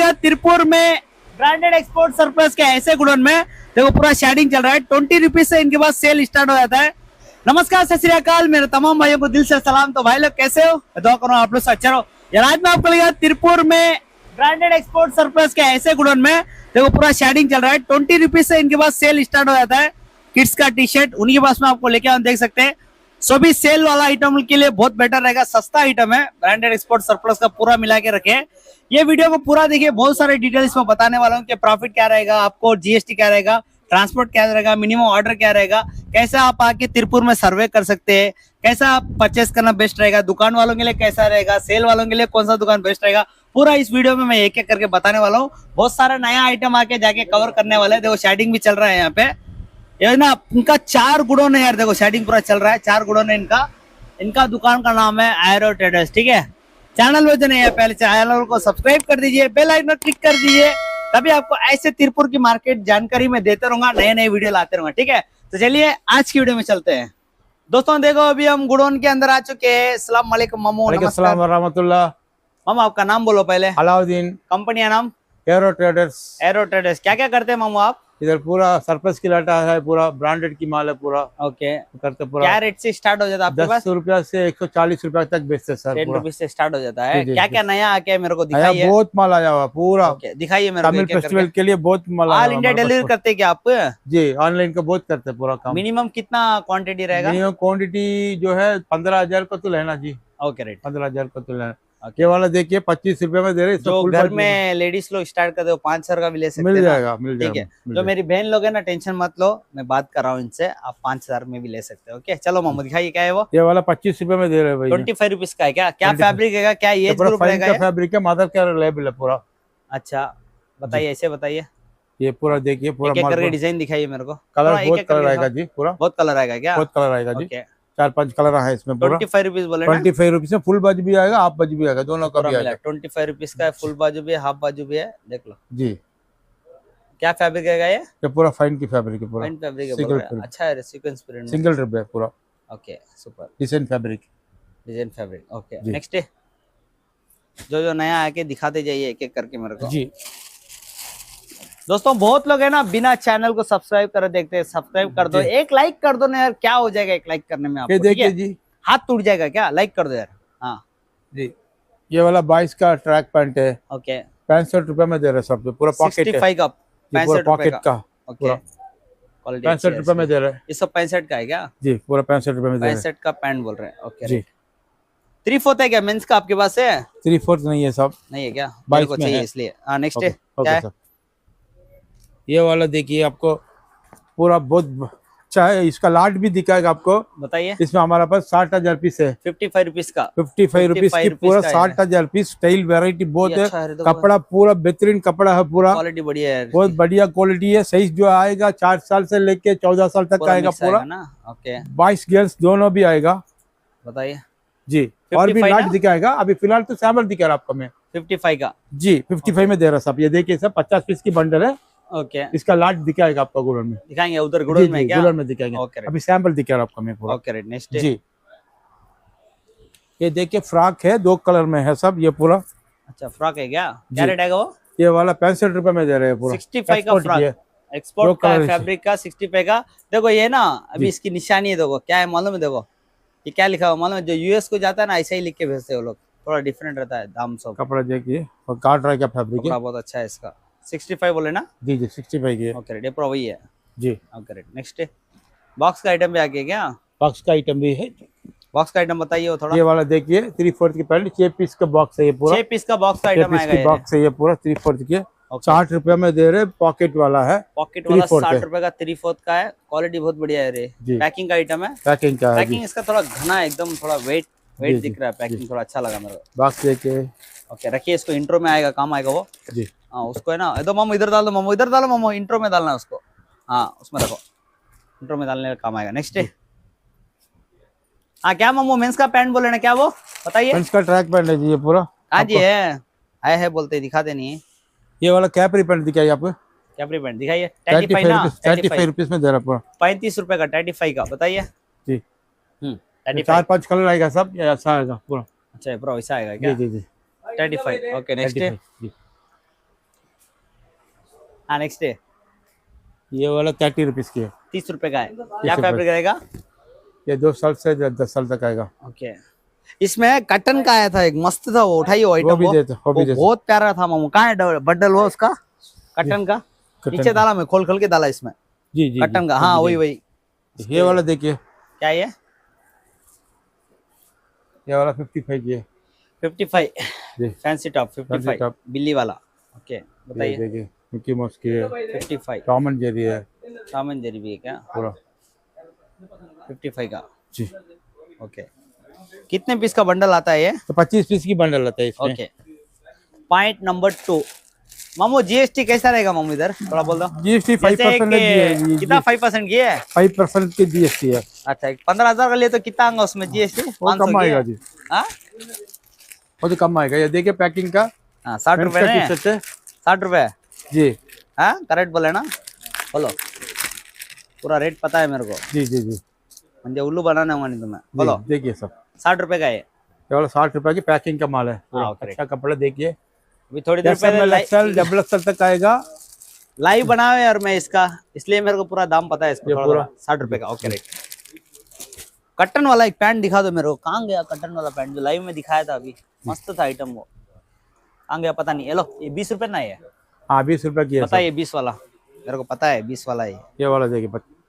गया तिरपुर में branded export surplus के ऐसे गुडौन में। देखो पूरा शेडिंग चल रहा है। 20 रुपीज से इनके पास सेल स्टार्ट हो जाता है। नमस्कार, सत श्री अकाल, मेरे तमाम भाइयों को दिल से सलाम। तो भाई लोग कैसे हो? मैं दुआ करूँ आप लोग से अच्छा रहो। यार आज मैं आपको लेगा तिरपुर में ब्रांडेड एक्सपोर्ट सरप्लस के ऐसे गुडौन में। देखो पूरा शेडिंग चल रहा है। 20 रुपीज से इनके पास सेल स्टार्ट हो जाता है। किड्स का टी शर्ट उन्हीं के पास में आपको लेके देख सकते हैं। सो भी सेल वाला आइटम के लिए बहुत बेटर रहेगा, सस्ता आइटम है। ब्रांडेड एक्सपोर्ट सरप्लस का पूरा मिला के रखे। ये वीडियो को पूरा देखिए, बहुत सारे डिटेल्स में बताने वाला हूँ कि प्रॉफिट क्या रहेगा, आपको जीएसटी क्या रहेगा, ट्रांसपोर्ट क्या रहेगा, मिनिमम ऑर्डर क्या रहेगा, कैसे आप आके तिरपुर में सर्वे कर सकते हैं, कैसा आप परचेस करना बेस्ट रहेगा, दुकान वालों के लिए कैसा रहेगा, सेल वालों के लिए कौन सा दुकान बेस्ट रहेगा, पूरा इस वीडियो में मैं एक एक करके बताने वाला हूँ। बहुत सारा नया आइटम आके जाके कवर करने वाले हैं। देखो शेडिंग भी चल रहा है यहाँ पे। ये ना इनका 4 गुडौन है यार। देखो शेडिंग पूरा चल रहा है, 4 गुडौन है इनका दुकान का नाम है एरो ट्रेडर्स। ठीक है, चैनल में जो नहीं है पहले चैनल को सब्सक्राइब कर दीजिए, बेल आइकन क्लिक कर दीजिए, तभी आपको ऐसे तिरपुर की मार्केट जानकारी में देते रहूंगा, नए नए वीडियो लाते रहूंगा। ठीक है, तो चलिए आज की वीडियो में चलते हैं। दोस्तों देखो अभी हम गुडौन के अंदर आ चुके हैं। अस्सलाम वालेकुम मामू। नमस्कार वरहमतुल्लाह। मामू आपका नाम बोलो पहले। अलाउद्दीन। कंपनी का नाम एरो ट्रेडर्स। Arrow traders. क्या क्या करते हैं मामू आप? इधर पूरा सरप्लस की लाटा है, पूरा ब्रांडेड की माल है पूरा। ओके, करते पूरा। क्या रेट से स्टार्ट हो जाता है आपके पास? 10 रुपया से 140 रुपया तक बेचते सर। 10 रुपीज से स्टार्ट हो जाता है। जी, क्या क्या नया आके मेरे को दिखाइए। बहुत माल आया हुआ पूरा। दिखाइए मेरे को। तमिल फेस्टिवल के लिए बहुत माल। ऑल इंडिया डिलीवरी करते हैं क्या आप? जी, ऑनलाइन का बहुत करते पूरा काम। मिनिमम कितना क्वांटिटी रहेगा? मिनिमम क्वांटिटी जो है 15,000 का तो लेना जी। ओके रेट 15,000 का तो लेना। ये वाला देखिए 25 रुपए में दे रहे। जो घर में लेडीज लोग स्टार्ट करते हो 5,000 का भी ले सकते हैं। मिल जाएगा, मिल ठीक जाएगा। है, जो मेरी बहन लोग है ना, टेंशन मत लो, मैं बात कर रहा हूँ इनसे, आप 5,000 में भी ले सकते हो। ओके चलो मामू दिखाइए क्या है वो। ये वाला 25 रुपए में दे रहे भाई। 25 रुपीज का है क्या? क्या फैब्रिक है, क्या एज ग्रुप रहेगा? फैब्रिक है, मदर का लेबल है पूरा। अच्छा बताइए, ऐसे बताइए। ये पूरा देखिए, पूरा एक करके डिजाइन दिखाइए मेरे को। कलर बहुत कलर आएगा जी, पूरा बहुत कलर आएगा क्या? बहुत कलर आएगा जी। 4-5 कलर है इसमें पूरा। 25 रुपीज बोले ना? 25 रुपीज में फुल बाजू भी आएगा, हाफ बाजू भी आएगा, दोनों का भी आएगा। 25 रुपीज का फुल बाजू भी है, हाफ बाजू भी है, देख लो जी। क्या फैब्रिक है ये पूरा फाइन की फैब्रिक है पूरा। फाइन फैब्रिक है। अच्छा है, सीक्वेंस प्रिंट में सिंगल रिप है पूरा। Okay super. Design fabric. Design fabric. Okay next day जो जो नया आके दिखाते जाइए एक एक करके मेरे को जी। दोस्तों बहुत लोग है ना बिना चैनल को सब्सक्राइब कर देखते हैं। सब्सक्राइब कर दो, एक लाइक कर दो ना यार, क्या हो जाएगा एक लाइक करने में आपको? देखिए जी, हाथ टूट जाएगा क्या? लाइक कर दो यार। हाँ जी। ये वाला 22 का ट्रैक पैंट है। ओके 65 रुपए में दे रहे सब, पूरा पॉकेट 65 का, 65 पॉकेट का। ओके 65 रुपए में दे रहे। ये सब 65 का है क्या? जी पूरा 65 रुपए में दे रहे। 65 का पैंट बोल रहे हैं। ओके जी। 3/4 है क्या मेंस का आपके पास है? 3/4 नहीं है, सब नहीं है क्या? 22 को में चाहिए है इसलिए। हाँ नेक्स्ट है क्या है? ये वाला देखिए, आपको पूरा बहुत चाहे इसका लाट भी दिखाएगा आपको। बताइए। इसमें हमारा पास 60,000 पीस है। 55 रुपीज का। 55 रुपीज की पूरा 60,000 पीस। स्टाइल वेराइटी बहुत है। कपड़ा पूरा बेहतरीन कपड़ा है, पूरा क्वालिटी बढ़िया है, बहुत बढ़िया क्वालिटी है। साइज जो आएगा 4 साल से लेके 14 साल तक का आएगा पूरा ना। ओके 22 गर्ल्स दोनों भी आएगा। बताइए जी। और भी लाट दिखाएगा। अभी फिलहाल तो सैंपल दिखा रहा आपको मैं। 55 का जी 55 में दे रहा सब। ये देखिए सब 50 पीस की बंडल है। ओके इसका लाट दिखाएगा आपका गुड़न में। दिखाएंगे उधर गुड़न में क्या? गुड़न में दिखाएंगे। ओके अभी सैंपल दिखा रहा आपको मैं पूरा। ओके रेट नेक्स्ट जी। ये देखिए फ्रॉक है, 2 कलर में है सब ये पूरा। अच्छा फ्रॉक है क्या? क्या रेट आएगा वो? ये वाला 65 रुपए में दे रहे हैं पूरा। 65 का फ्रॉक, एक्सपोर्ट का फैब्रिक का 65 का। देखो ये ना अभी इसकी निशानी है, देखो क्या है मालूम है? देखो ये क्या लिखा हुआ मालूम है? जो यूएस को जाता है ना ऐसा ही लिख के भेजते हैं वो लोग, थोड़ा डिफरेंट रहता है दाम सब। कपड़ा देखिए, और काट रहा है फैब्रिक है, बहुत अच्छा है इसका। 65 बोले ना? जी जी 65 की है। ओके रेट, ये पूरा वही है जी। ओके रेट नेक्स्ट बॉक्स का आइटम भी आ गया क्या? बॉक्स का आइटम भी है। बॉक्स का आइटम बताइए वो थोड़ा। ये वाला देखिए 3/4 की पैंट, 6 पीस का बॉक्स है ये पूरा। 6 पीस का बॉक्स का आइटम आएगा। बॉक्स है ये पूरा 3/4 की। 60 रुपए में दे रहे। पॉकेट वाला है, पॉकेट वाला 60 रुपए का 3/4 का है। क्वालिटी बहुत बढ़िया है रे। पैकिंग का आइटम है। पैकिंग का है। पैकिंग इसका थोड़ा घना है एकदम, थोड़ा वेट दिख रहा है। पैकिंग थोड़ा अच्छा लगा मेरे को। बॉक्स देखिए। ओके रखिए इसको, इंट्रो में आएगा, काम आएगा वो जी। हाँ उसको है ना, तो मामू इधर डाल दो, मामू इधर डालो, मामू इंट्रो में डालना है उसको। हाँ उसमें रखो, इंट्रो में डालने का काम आएगा। नेक्स्ट डे हाँ क्या मामू मेंस का पैंट बोले ना, क्या वो बताइए? मेंस का ट्रैक पैंट है जी ये पूरा। हाँ जी है, आए है बोलते दिखाते नहीं है। ये वाला कैपरी पैंट दिखाइए आपको। कैपरी पैंट दिखाइए। 35 ना, 35 रुपीस में दे रहा पूरा। 35 रुपए का 35 का बताइए जी। 4-5 कलर आएगा सब, ऐसा आएगा पूरा। अच्छा पूरा वैसा आएगा क्या? जी जी जी 35 ओके नेक्स्ट हाँ नेक्स्ट है, ये वाला 30 रुपीज की है। 30 रुपए का है। क्या रुपए। फैब्रिक रहेगा? ये 2 साल से 10 साल तक आएगा। ओके। इसमें कटन का आया था एक, मस्त था वो, उठाइए वो आइटम। वो भी देते, वो भी वो देते। बहुत प्यारा था मामू। कहाँ है बंडल वो उसका कटन का? कटन नीचे का। डाला, मैं खोल खोल के डाला इसमें जी जी कटन जी, का। वो हाँ भी वही देते। वही। ये वाला देखिए, क्या ये? ये वाला 55 की है। 55 जी, फैंसी टॉप, फैंसी 55 टॉप। बिल्ली वाला। ओके ये बताइए। देखिए, मिकी माउस की है, 55 टॉम एंड जेरी है सामन जरी भी है क्या? पूरा। 55 का। जी, ओके। कितने पीस का बंडल आता है ये? तो 25 पीस की बंडल आता है इसमें। ओके। पॉइंट नंबर 2, मामू जीएसटी कैसा रहेगा मामू? इधर थोड़ा बोल दो। जीएसटी 5% कितना 5% की है? 5% की जीएसटी है। अच्छा 15,000 का लिए तो कितना आएगा उसमें जीएसटी? वो कम आएगा जी, हाँ वो तो कम आएगा। ये देखिए पैकिंग का, 60 रुपए मेंस का नहीं? टी-शर्ट है 60 रुपए। जी। हाँ करेक्ट बोले ना? बोलो, पूरा रेट पता है मेरे को, जी जी जी म्हणजे उल्लू बनाने होगा नहीं तुम्हें। बोलो। जी, देखिए सब 60 रुपए का है। ये वाला 60 रुपए की पैकिंग का माल है पूरा। हाँ, correct। अच्छा कपड़ा देखिए, अभी थोड़ी देर XL, पहले डबल एक्सएल तक आएगा। लाइव बना है और मैं इसका, इसलिए मेरे को पूरा दाम पता है इसका। ये थोड़ा पूरा 60 रुपए का। Okay right. कटन वाला एक पैंट दिखा दो मेरे को। कहाँ गया कटन वाला पैंट जो लाइव में दिखाया था अभी? मस्त था आइटम वो, कहाँ गया पता नहीं। हेलो, ये 20 रुपए ना है? हाँ 20 रुपए की है पता है सब। ये 20 वाला, मेरे को पता है 20 वाला है। ये वाला देखिए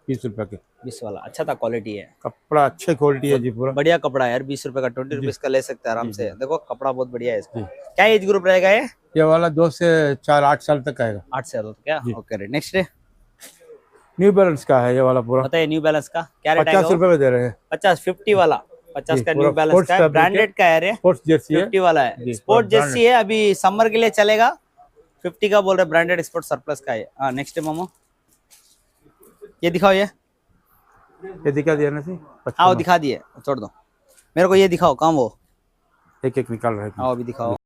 20 रुपए की, 20 वाला अच्छा था, क्वालिटी है, कपड़ा अच्छे क्वालिटी है जी पूरा। बढ़िया कपड़ा है यार। 20 रुपए का 20 रुपीज का ले सकते हैं आराम से। देखो कपड़ा बहुत बढ़िया है इसका। जी। क्या एज ग्रुप रहेगा ये? ये वाला 2 से 4 8 साल तक आएगा। 8 से तो क्या? Okay right. नेक्स्ट है, न्यू बैलेंस का है ये वाला पूरा। बताइए न्यू बैलेंस का क्या रेट 50 आएगा? रुपए में दे रहे हैं। 50 50 वाला 50 जी, का पूरा न्यू बैलेंस sports का है, fabric है। ब्रांडेड का है रे। स्पोर्ट्स जर्सी है 50 वाला है, जी, स्पोर्ट branded। जर्सी है, अभी समर के लिए चलेगा। 50 का बोल रहे, ब्रांडेड एक्सपोर्ट सरप्लस का है। हाँ नेक्स्ट है मामू, ये दिखाओ ये। ये दिखा दिया ना जी, हाँ वो दिखा दिए, छोड़ दो मेरे को। ये दिखाओ काम वो, एक एक निकाल रहे हैं। हाँ अभी दिखाओ।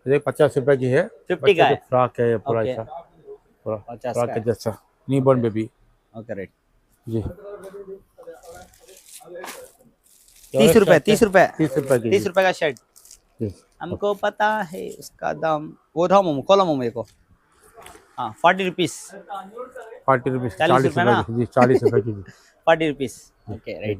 ये 50 रुपए की है, 50 का है। फ्रॉक है ये पूरा ओके। ऐसा, पूरा 50 फ्रॉक का के है। जैसा new born baby okay right. जी। 30 रुपए 30 रुपए 30 रुपए की 30 रुपए का शर्ट। जी। हमको पता है उसका दाम। वो था मोमो, खोलो मोमो को। हाँ 40 रुपीज, 40 रुपीज, 40 40 रुपए ना? रुपए की जी, 40 रुपए की जी। 40 रुपीज। Okay right.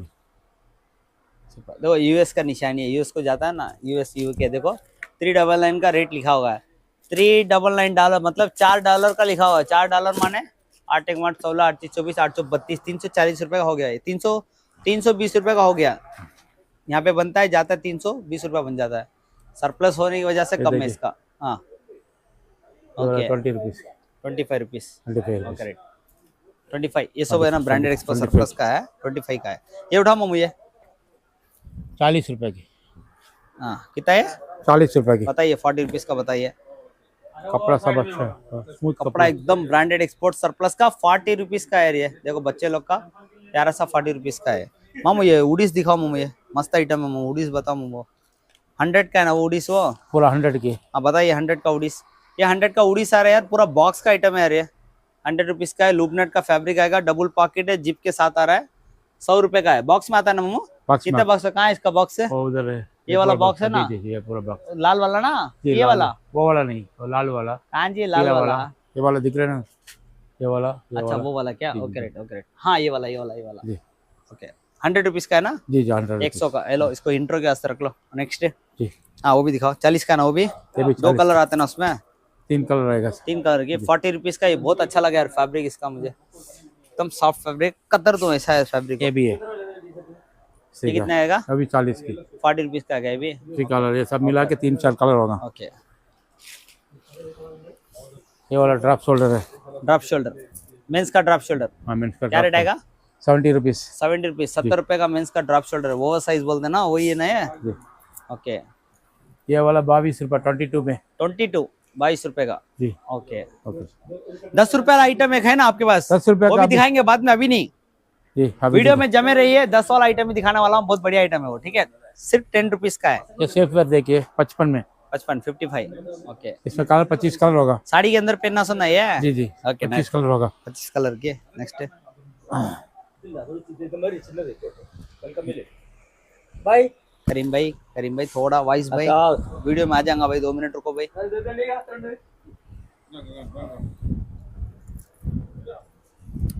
देखो यूएस का निशानी है, यूएस को जाता है ना, यूएस यूके। देखो 399 का रेट लिखा हुआ है। 399 डॉलर मतलब $4 का लिखा हुआ है। $4 माने 8 1 8 16 8 24 832 340 रुपए का हो गया। 320 रुपए का हो गया। यहाँ पे बनता है, जाता है 320 रुपए बन जाता है। सरप्लस होने की वजह से ये कम है देखिए। इसका। हाँ okay 20 rupees, 25 rupees. 25 okay rupees. Right 25। ये सब है ना ब्रांडेड एक्सपोर्ट सरप्लस का है। 25 का है। ये उठा मोमो ये। 40 रुपए की, हाँ कितना है 40 रुपए की। बताइए? 40 रुपीज का बताइए। कपड़ा सब अच्छा है, स्मूथ कपड़ा एकदम ब्रांडेड एक्सपोर्ट सरप्लस का 40 रुपीज का है ये। देखो बच्चे लोग का प्यारा सा 40 रुपीज का है। मामू ये उड़ीस दिखाओ मामू, ये मस्त आइटम है मामू। उड़ीस बताओ मामू। 100 का है ना वो उड़ीस वो? पूरा 100 की। हाँ बताइए 100 का उड़ीस। ये 100 का उड़ीस आ रहा है यार, पूरा बॉक्स का आइटम है यार ये। 100 रुपीज का है। लूपनेट का फैब्रिक आएगा, डबल पॉकेट है, जिप के साथ आ रहा है। 100 रुपए का है। बॉक्स में आता है ना मामू? बॉक्स कितने बॉक्स है? कहाँ है इसका बॉक्स है? वो उधर है, ये वाला पूरा बॉक्स है ना? जी जी, ये पूरा बॉक्स लाल वाला ना? जी, ये लाल वाला? वो वाला नहीं, वो लाल वाला, कहाँ जी लाल पीला वाला? ये वाला दिख रहा है ना, ये वाला, ये अच्छा वाला। वो वाला क्या? जी, ओके जी। Right okay right. हाँ ये वाला ये वाला ये वाला। जी। ओके 100 रुपीज का है ना? जी जी 100 100 का। हेलो इसको इंट्रो के वास्ते रख लो। नेक्स्ट जी। हाँ वो भी दिखाओ। 40 का ना वो भी? ये भी 2 कलर आते हैं ना उसमें? 3 कलर रहेगा। 3 कलर की। 40 रुपीज का। ये बहुत अच्छा लगा यार फैब्रिक इसका मुझे, एकदम सॉफ्ट फैब्रिक। कतर तो ऐसा है फैब्रिक। ये भी है, ये कितना आएगा? अभी 40 की। 40 रुपीज का है ये भी? 3 कलर, ये सब मिला के 3-4 कलर होगा। ओके। ये वाला ड्रॉप शोल्डर है। ड्रॉप शोल्डर, मेंस का ड्रॉप शोल्डर। हाँ मेंस का क्या रेट आएगा? 70 रुपीज। 70 रुपीज। 70 रुपए का मेंस का ड्रॉप शोल्डर है। वो साइज बोलते हैं ना, वही है ना ये? जी। ओके। ये वाला 22 रुपये 22 में। 22 रुपए का। जी ओके। ओके। 10 रुपए का आइटम एक है ना आपके पास? 10 रुपए वो का भी दिखाएंगे बाद में, अभी नहीं। जी अभी वीडियो में जमे रही है। 10 वाला आइटम ही दिखाने वाला हूँ, बहुत बढ़िया आइटम है वो। ठीक है, सिर्फ 10 रुपीज का है। ये सेफ वेयर देखिए 55 में। 55 ओके। इसमें कलर 25 कलर होगा। साड़ी के अंदर पहनना सुनना है? जी जी ओके 25 कलर होगा। 25 कलर के। नेक्स्ट है करीम भाई। करीम भाई थोड़ा वॉइस भाई, वीडियो में आ जाएगा भाई। 2 मिनट रुको भाई।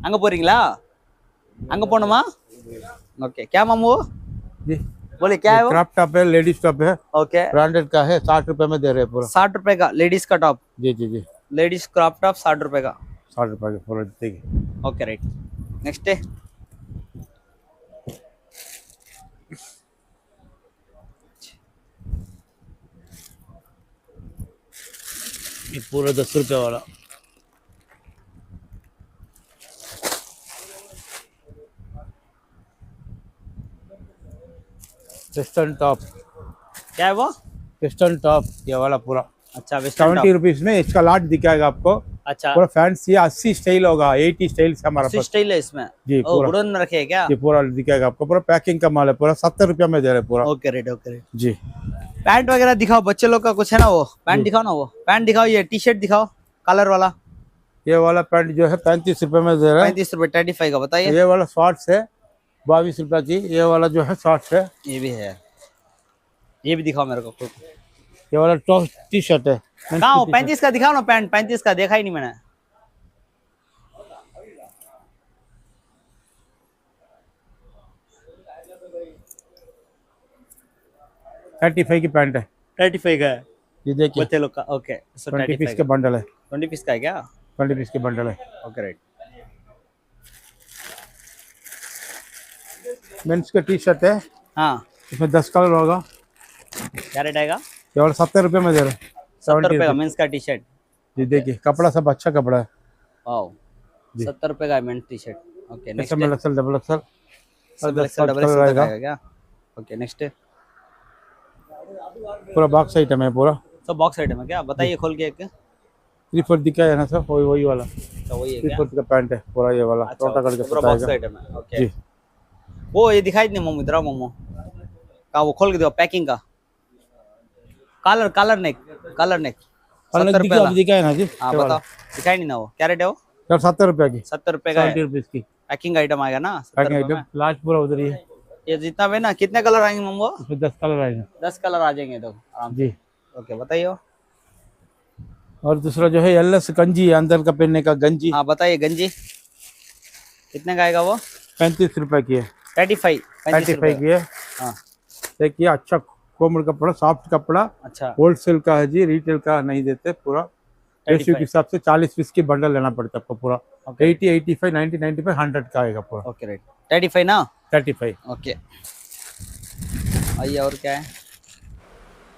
அங்க போறீங்களா? அங்க போணுமா? ओके क्या मामू? जी बोले क्या है वो? क्रॉप टॉप है, लेडीज टॉप है, ओके ब्रांडेड का है, 60 रुपए में दे रहे हैं पूरा। 60 रुपए का लेडीज का टॉप, जी जी जी, लेडीज क्रॉप टॉप 60 रुपए का। 60 रुपए का पूरा देखिए। ओके राइट, नेक्स्ट है ये पूरा 10 रुपए वाला। वेस्टर्न टॉप, क्या है वो? वेस्टर्न टॉप ये वाला पूरा अच्छा वेस्टर्न 70 टॉप, रुपीज में इसका लाट दिखाएगा आपको। अच्छा पूरा फैंसी 80 स्टाइल होगा, 80 स्टाइल से हमारा पास। स्टाइल है इसमें। जी ओ पूरा, गुडन में रखे है क्या? ये पूरा दिखाएगा आपको, पूरा पैकिंग का माल है, पूरा 70 रुपया में दे रहे हैं पूरा। Okay rate, okay rate. जी पैंट वगैरह दिखाओ, बच्चे लोग का कुछ है ना वो पैंट दिखाओ ना, वो पैंट दिखाओ, ये टी शर्ट दिखाओ कलर वाला। ये वाला पैंट जो है 35 रुपए में दे रहा है। 35 रुपए 35 का बताइए। ये वाला शॉर्ट्स है 22 रुपए की। ये वाला जो है शॉर्ट्स है। ये भी है, ये भी दिखाओ मेरे को। ये वाला टॉप टी शर्ट है। कहाँ हो? 35 का दिखाओ ना पैंट, 35 का देखा ही नहीं मैंने। थर्टी फाइव की पैंट है। 35 का है ये देखिए बच्चे लोग का। ओके 20 पीस 35 के बंडल है। 20 पीस का है क्या? 20 पीस के बंडल है। Okay right. मेंस का टी शर्ट है, हाँ इसमें 10 कलर होगा। क्या रेट आएगा? ये वाला 70 रुपए में दे रहे हैं। 70 रुपए का मेंस का टी शर्ट। जी देखिए कपड़ा सब अच्छा कपड़ा है। वाओ 70 रुपए का men's T shirt. Okay next इसमें XL double XL double XL का है क्या? ओके नेक्स्ट पूरा बॉक्स आइटम है पूरा। सब बॉक्स आइटम है क्या? बताइए खोल के एक। 3/4 दिखाया है ना सर, वही वाला तो वही है क्या? 3/4 का पैंट है पूरा। ये वाला अच्छा टोटा करके पूरा पता बॉक्स है आइटम है। ओके जी। वो ये दिखाई नहीं मोमो, इधर मोमो का वो खोल के दो पैकिंग का। कलर कलर नेक 70 रुपए अभी दिखाया ना जी। हाँ बताओ, दिखाई नहीं ना वो क्या रेट है वो? सर 70 रुपए की, 70 रुपए का 70 रुपीज की पैकिंग आइटम आएगा ना 70 पैकिंग रुपए में। आइटम। लास्ट पूरा उधर ही है। ये जितना भी ना कितने कलर आएंगे मोमो? इसमें 10 कलर आएंगे 10 कलर आ जाएंगे तो आराम से। जी। ओके बताइए। और दूसरा जो है एलएस गंजी है, अंदर का पहनने का गंजी। हाँ बताइए गंजी कितने का आएगा वो? 35 रुपए की है। 35 35 की है। हाँ देखिए अच्छा कोमल कपड़ा, सॉफ्ट कपड़ा, अच्छा होलसेल का है जी, रिटेल का नहीं देते। पूरा 35 रेशियो के हिसाब से 40 पीस की बंडल लेना पड़ता है आपको पूरा। 80 85 90 95 100 का आएगा पूरा। ओके राइट 35 ना। 35। ओके आइए और क्या है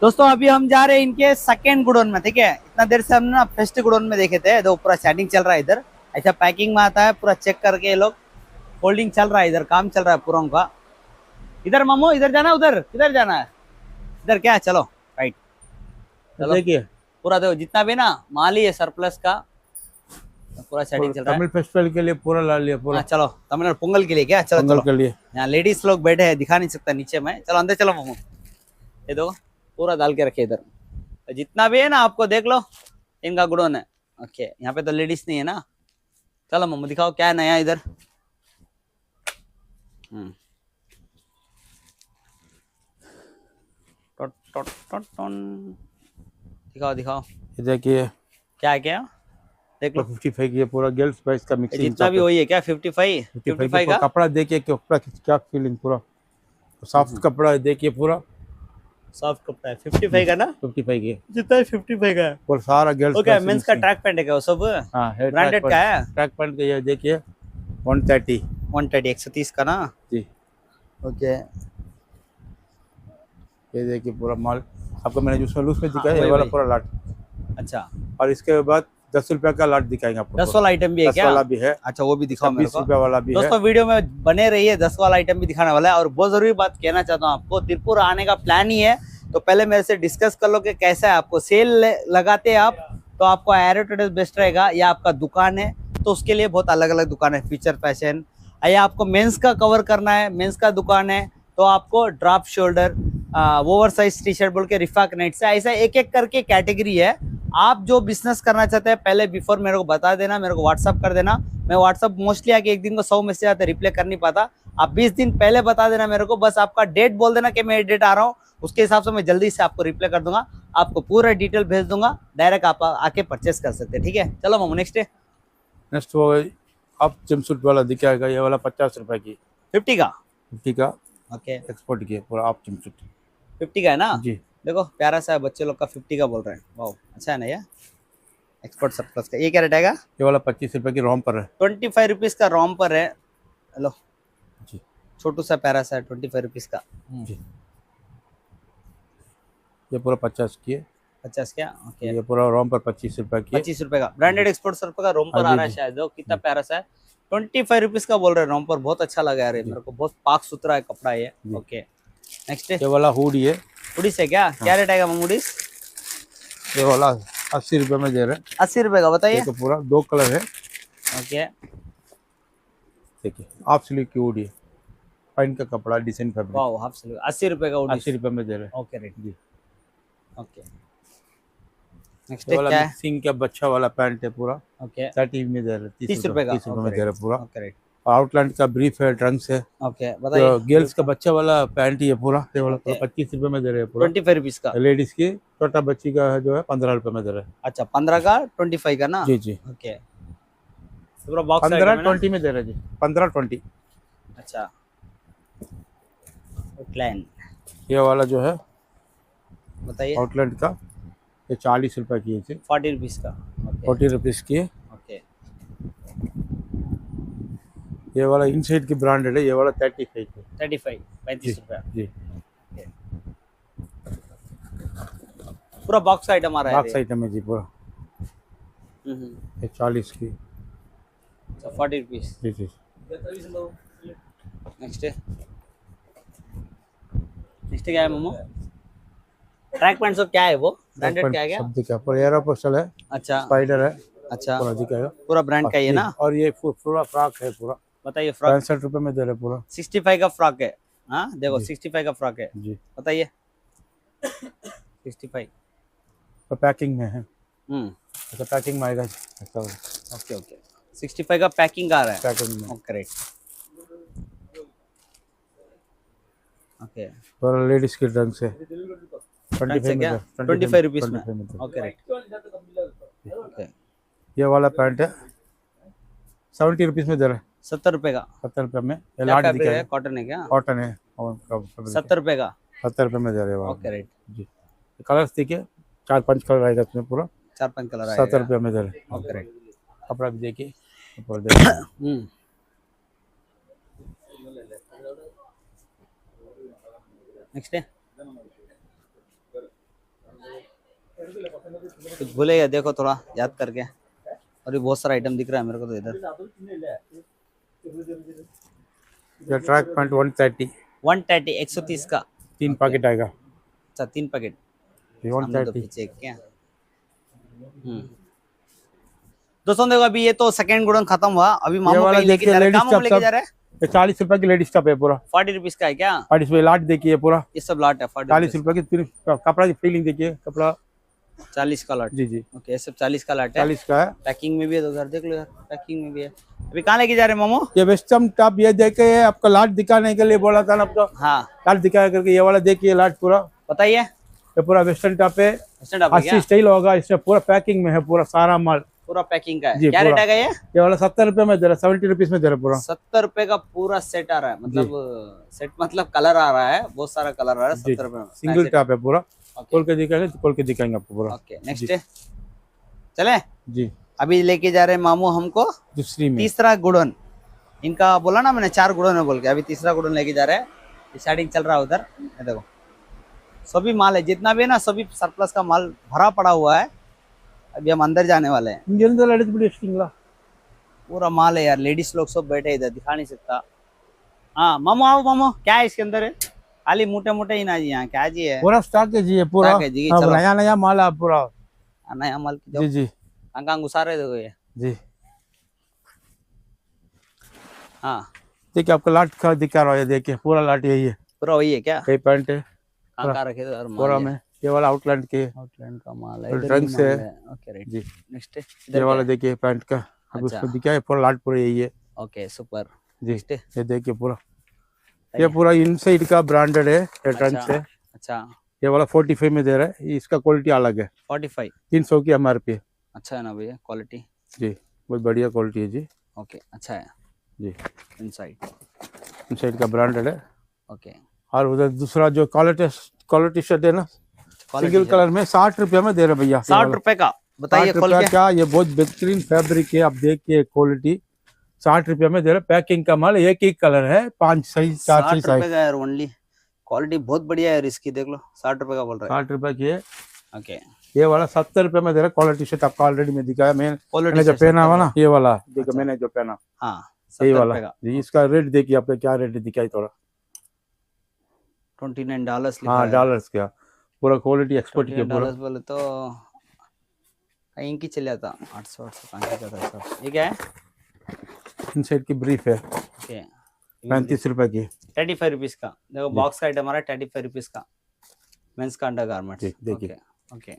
दोस्तों, अभी हम जा रहे हैं इनके सेकेंड गुडोन में। ठीक है, इतना देर से हम ना फर्स्ट गुडोन में देखे थे, तो पूरा सेटिंग चल रहा है इधर। ऐसा पैकिंग में आता है पूरा चेक करके ये लोग, फोल्डिंग चल रहा है इधर, काम चल रहा है पूरा उनका। इधर मामू इधर जाना, उधर किधर जाना है? इधर क्या है? चलो राइट चलो। देखिए पूरा देखो जितना भी ना माल ही है सरप्लस का, पूरा सेटिंग चल रहा है। तमिल फेस्टिवल के लिए पूरा ला लिया पूरा। हाँ चलो तमिलनाडु पोंगल के लिए क्या? चलो पोंगल चलो। के लिए यहाँ लेडीज लोग बैठे हैं, दिखा नहीं सकता नीचे में। चलो अंदर चलो मामू, ये देखो पूरा डाल के रखे इधर। तो जितना भी है ना आपको देख लो, इनका गुडोन है। ओके यहाँ पे तो लेडीज नहीं है ना। चलो मामू दिखाओ क्या है नया इधर। दिखाओ दिखाओ ये देखिए क्या है, क्या देख लो। 55 की है पूरा, गर्ल्स बॉयज का मिक्सिंग। जितना भी वही है क्या? 55 का कपड़ा देखिए, कपड़ा क्या फीलिंग, पूरा सॉफ्ट कपड़ा है। देखिए पूरा सॉफ्ट कपड़ा है। 55 का ना? 55 की है। जितना है 55 का है। और सारा गर्ल्स। ओके मेंस का ट्रैक पैंट है क्या वो सब? हाँ है, ब्रांडेड का है। ट्रैक पैंट का ये देखिए 130 130 का ना। जी। ओके ये देखिए पूरा माल आपको मैंने जो लूज में दिखाया वही, ये वाला वही। पूरा लाट। अच्छा और इसके बाद 10 रुपया का लाट दिखाएंगे आपको। 10 वाला आइटम भी है 10 क्या? वाला भी है। अच्छा वो भी दिखाओ मेरे 20 को। रुपया वाला भी है। दोस्तों वीडियो में बने रहिए, 10 वाला आइटम भी दिखाने वाला है। और बहुत जरूरी बात कहना चाहता हूँ आपको, तिरपुर आने का प्लान ही है तो पहले मेरे से डिस्कस कर लो कि कैसा है। आपको सेल लगाते आप तो आपको एरोटेडस बेस्ट रहेगा, या आपका दुकान है तो उसके लिए बहुत अलग अलग दुकान है। फीचर फैशन, या आपको मेंस का कवर करना है, मेंस का दुकान है तो आपको drop shoulder, over size T shirt बोल के रिफाक नाइट से, ऐसा एक एक करके कैटेगरी है। आप जो बिजनेस करना चाहते हैं पहले बिफोर मेरे को बता देना, मेरे को व्हाट्सअप कर देना। मैं व्हाट्सअप मोस्टली आके एक दिन को 100 मैसेज आते, रिप्लाई कर नहीं पाता। आप 20 दिन पहले बता देना मेरे को, बस आपका डेट बोल देना कि मैं डेट आ रहा हूँ, उसके हिसाब से मैं जल्दी से आपको रिप्लाई कर दूंगा, आपको पूरा डिटेल भेज दूंगा, डायरेक्ट आप आके परचेस कर सकते हैं। ठीक है चलो मामू नेक्स्ट है। नेक्स्ट वो आप जमसूट वाला दिखाएगा, ये वाला 50 रुपए की, 50 का 50 का ओके, एक्सपोर्ट की है पूरा आप जमसूट। 50 का है ना। जी देखो प्यारा सा है, बच्चे लोग का 50 का बोल रहे हैं। वाह अच्छा है ना ये एक्सपोर्ट सरप्लस का। ये क्या रेट आएगा? ये वाला 25 रुपए की रोम पर है। 25 रुपीज का रोम पर है। हेलो जी छोटू सा प्यारा सा है 25 रुपीज का। जी ये पूरा 50 की है। 50 क्या ओके, ये पूरा रोम पर 25 रुपए की है। 25 रुपए का ब्रांडेड एक्सपोर्ट सर का रोम पर हाँ आ जी, रहा है जी। शायद। देखो कितना प्यारा सा है, 25 रुपीज का बोल रहे हैं रोम पर। बहुत अच्छा लगा यार ये मेरे को, बहुत पाक सुथरा है कपड़ा ये। जी। ओके नेक्स्ट ये वाला हुडी है, उड़ीस है क्या? क्या रेट आएगा ममूडीस? ये वाला 80 रुपए में दे रहे हैं। 80 रुपए का बताइए। देखो पूरा 2 कलर है, ओके देखिए हाफ स्लीव की हुडी है, फाइन का कपड़ा, डिसेंट फैब्रिक, वाह हाफ स्लीव 80 रुपए का उड़ीस। 80 रुपए में दे रहे हैं। ओके रेट जी ओके नेक्स्ट ये वाला क्या है? मिक्सिंग का बच्चा वाला पैंट है पूरा, ओके 30 में दे रहे हैं, 30 रुपए का। 30 रुपए में दे रहे हैं पूरा। ओके रेट आउटलैंड का ब्रीफ है, ट्रंक्स है। ओके बताइए। तो गर्ल्स का बच्चा वाला पैंट ही है पूरा, ये वाला Okay. 25 रुपए में दे रहे हैं पूरा। 25 रुपीज का। लेडीज की छोटा बच्ची का है जो है 15 रुपए में दे रहे हैं। अच्छा 15 का 25 का ना। जी जी ओके पूरा बॉक्स 15-20 में दे रहे हैं जी, 15-20। अच्छा आउटलाइन ये वाला जो है बताइए। आउटलैंड का, ये 40 रुपए की है, 40 रुपीज का। ओके 40 रुपीज की है। ओके ये वाला इनसाइड की ब्रांडेड है, ये वाला 35 की। 35 35 रुपया। जी पूरा बॉक्स आइटम आ रहा है बॉक्स आइटम है जी पूरा, ये। ये 40 की। अच्छा 40 रुपीज। जी जी नेक्स्ट क्या है मोमो? ट्रैक पैंट सब क्या है वो? ब्रांडेड क्या है क्या? सब दिखा पूरा, एयरोपोस्टल है, अच्छा स्पाइडर है, अच्छा पूरा दिखाएगा। पूरा ब्रांड का ही है जी, ना। और ये पूरा फ्रॉक है पूरा, बताइए फ्रॉक 65 रुपए में दे रहे हैं पूरा। 65 का फ्रॉक है। हाँ देखो जी। 65 का फ्रॉक है, जी बताइए 65। तो पैकिंग में है, हम्म अच्छा पैकिंग में आएगा ऐसा ओके ओके 65 का पैकिंग आ रहा है। पैकिंग में। ओके राइट ओके पूरा लेडीज के ढंग से फ्रंट से क्या 25 रुपीज में। ओके राइट ओके ये वाला पैंट है 70 रुपीज में दे रहे हैं, 70 रुपए का। 70 रुपए में। ये क्या लाट फैब्रिक है? दिखाएगा, कॉटन है क्या? कॉटन है, 70 रुपए का। 70 रुपए में दे रहे हैं ओके राइट जी। कलर्स देखिए 4-5 कलर आएगा इसमें पूरा, 4-5 कलर 70 आएगा। रुपए में दे रहे हैं। ओके राइट कपड़ा भी देखिए ऊपर देखिए। नेक्स्ट है कुछ भूलेगा देखो थोड़ा याद करके, और भी बहुत सारा आइटम दिख रहा है मेरे को तो इधर। ये ट्रैक पैंट 130, 130 130 का। 3 पैकेट आएगा, अच्छा 3 पैकेट ये सामने तो 130। पीछे क्या। दोस्तों देखो अभी ये तो सेकंड गुडन खत्म हुआ, अभी मामू वाला कहीं लेके देखिए जा रहे हैं। लेडीज कहाँ मामू लेके टॉप जा रहे हैं? ये 40 रुपए की लेडीज टॉप है पूरा, 40 रुपीज का है क्या? 40 रुपए लाट देखिए पूरा, ये सब लॉट है 40 40 रुपए की। फिर कपड़ा की फीलिंग देखिए, कपड़ा 40 का लॉट। जी जी ओके ये सब 40 का लॉट है। 40 का है। पैकिंग में भी है तो उधर देख लो यार, पैकिंग में भी है। अभी कहाँ लेके जा रहे हैं मामू? ये वेस्टर्न टॉप ये देखे आपका लाट दिखाने के लिए बोला था ना आपको, हाँ लाट दिखाया करके। ये वाला देखिए लाट पूरा, बताइए। ये पूरा वेस्टर्न टॉप है, स्टैंड अप है 80 क्या? स्टाइल होगा इसमें, पूरा पैकिंग में है पूरा सारा माल। पूरा पैकिंग का है। जी, क्या पूरा। रेट आएगा ये? ये वाला 70 रुपए में दे रहा है, 70 रुपीज में दे रहा है पूरा। 70 रुपए का पूरा सेट आ रहा है, मतलब सेट मतलब कलर आ रहा है, बहुत सारा कलर आ रहा है। 70 रुपए में सिंगल टॉप है पूरा, ओके खोल के दिखाएंगे तो खोल के दिखाएंगे आपको पूरा। ओके नेक्स्ट चले। जी अभी लेके जा रहे हैं मामू हमको दूसरी में तीसरा गुडन। इनका बोला ना मैंने 4 गुडन है बोल के, अभी तीसरा गुडन लेके जा रहे हैं। स्टार्टिंग चल रहा है उधर, ये देखो सभी माल है, जितना भी है ना सभी सरप्लस का माल भरा पड़ा हुआ है। अभी हम अंदर जाने वाले हैं। पूरा माल है यार, लेडीज लोग सब बैठे इधर, दिखा नहीं सकता। हाँ मामू आओ मामू, क्या है इसके अंदर है? खाली मोटे मोटे ही ना जी, यहाँ क्या जी है? पूरा स्टॉक है जी, ये पूरा स्टॉक है जी, चलो। नया नया माल है पूरा। नया माल की जी जी कहाँ घुसा रहे देखो ये। जी हाँ देखिए आपको लाट का दिखा रहा है, देखिए पूरा लाट यही है। पूरा वही है क्या? कई पैंट है कहाँ कहाँ रखे थे? पूरा में। ये वाला आउटलैंड के आउटलाइन का माल है, और इधर भी रंग से माल है। ओके राइट जी। नेक्स्ट ये वाला देखिए पैंट का, अब अच्छा। उसको दिखा है पूरा लाट पूरा यही है ओके सुपर जी। नेक्स्ट ये देखिए पूरा, ये पूरा इनसाइड का ब्रांडेड है, ये ट्रंक अच्छा है। अच्छा ये वाला 45 में दे रहा है, इसका क्वालिटी अलग है। 45 300 की MRP है अच्छा है ना भैया क्वालिटी। जी, बहुत बढ़िया क्वालिटी है जी। ओके, अच्छा है जी। इनसाइड। इनसाइड का ब्रांडेड है। ओके, और उधर दूसरा जो क्वालिटी शर्ट है ना, सिंगल कलर में 60 रुपये में दे रहे भैया। 60 रुपए का, बताइए 60 खोल रुपया के। क्या, ये बहुत बेहतरीन फैब्रिक है। आप देखिए क्वालिटी, 60 रुपये में दे रहे। पैकिंग का माल, एक ही कलर है, 5 साइज 4 60 साइज। रुपए का है ओनली, क्वालिटी बहुत बढ़िया है इसकी, देख लो 60 रुपए का बोल रहा 60 रुपए की है। है। ओके, ये वाला 70 रुपये में दे रहा। क्वालिटी शर्ट आपको ऑलरेडी में दिखाया, क्वालिटी मैंने जो पहना हुआ ना, ये वाला देखो, अच्छा। मैंने जो पहना हाँ, यही 70 वाला रुपए का। जी। इसका रेट देखिए, आपको क्या रेट दिखाई थोड़ा। $29 लिखा हाँ, है। डॉलर्स का पूरा क्वालिटी एक्सपोर्ट किया पूरा। $29 बोले तो कहीं की चले जाता, 800 का था सब। ये क्या है? इनसाइड की ब्रीफ है, ओके, 35 रुपए की। 35 रुपीज का। देखो बॉक्स का आइटम आ रहा है 35 रुपीज का, मेंस का अंडर गारमेंट्स। जी, देखिए। ओके,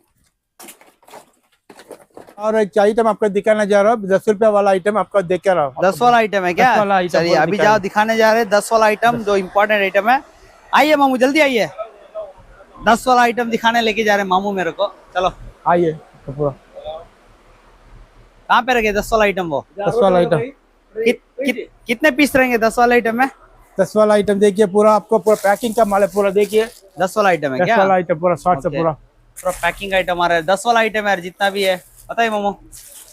और एक आइटम आपको दिखाना जा रहा हूँ, 10 रुपया वाला आइटम आपको देख रहा हूँ। 10 वाला आइटम है क्या? 10 वाला आइटम चलिए पूरा अभी दिखाएंगे। जाओ दिखाने जा रहे हैं 10 वाला आइटम, जो इम्पोर्टेंट आइटम है। आइए मामू, जल्दी आइए, 10 वाला आइटम दिखाने लेके जा रहे हैं मामू मेरे को। चलो आइए तो पूरा कहाँ पे रखे 10 वाला आइटम? वो 10 वाला आइटम कितने पीस रहेंगे 10 वाला आइटम में? 10 वाला आइटम देखिए, पूरा आपको पूरा पैकिंग का माल है पूरा। देखिए 10 वाला आइटम है 10 क्या? वाला आइटम पूरा शॉर्ट से Okay. पूरा पूरा पैकिंग आइटम आ रहा है, 10 वाला आइटम है यार, जितना भी है बताइए मामू,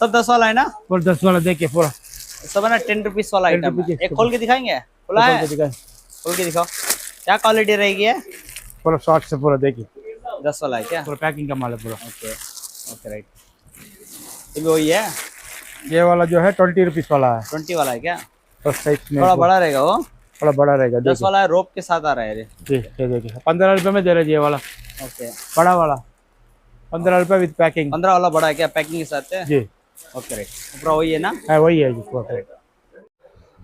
सब 10 वाला है ना? पूरा 10 वाला देखिए पूरा। सब है ना 10 रुपीज वाला 10 आइटम है। रुपीज एक खोल के दिखाएंगे, खुला है? खोल के दिखाओ, क्या क्वालिटी रहेगी है? पूरा शॉर्ट से पूरा देखिए, 10 वाला है क्या? पूरा पैकिंग का माल है पूरा। Okay okay, right. ये भी वही है, ये वाला जो है 20 रुपीज वाला है। 20 वाला है क्या? तो साइज में थोड़ा बड़ा रहेगा वो, थोड़ा बड़ा रहेगा। 10 वाला है, रोप के साथ आ रहा है ये। जी, ये देखिए 15 रुपये में दे रहे जी ये वाला ओके, बड़ा वाला, 15 रुपये विद पैकिंग। 15 वाला बड़ा है क्या पैकिंग के साथ है? जी, ओके, राइट। ऊपर वही है ना? है वही है जी पूरा।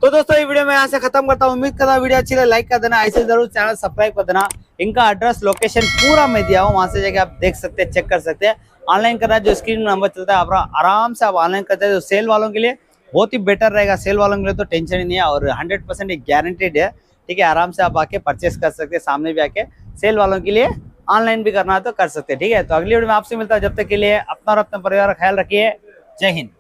तो दोस्तों ये वीडियो मैं यहाँ से खत्म करता हूँ। उम्मीद करता हूँ वीडियो अच्छी लगे, लाइक कर देना, ऐसे जरूर चैनल सब्सक्राइब कर देना। इनका एड्रेस लोकेशन पूरा मैं दिया हूँ, वहां से जाके आप देख सकते हैं, चेक कर सकते हैं। ऑनलाइन करना जो स्क्रीन नंबर चलता है, आप आराम से आप ऑनलाइन करते हैं। जो सेल वालों के लिए बहुत ही बेटर रहेगा, सेल वालों के लिए तो टेंशन ही नहीं है, और 100% एक गारंटेड है। ठीक है, आराम से आप आके परचेस कर सकते हैं, सामने भी आके। सेल वालों के लिए ऑनलाइन भी करना है तो कर सकते हैं। ठीक है, तो अगली वीडियो में आपसे मिलता है, जब तक के लिए अपना और अपने परिवार का ख्याल रखिए। जय हिंद।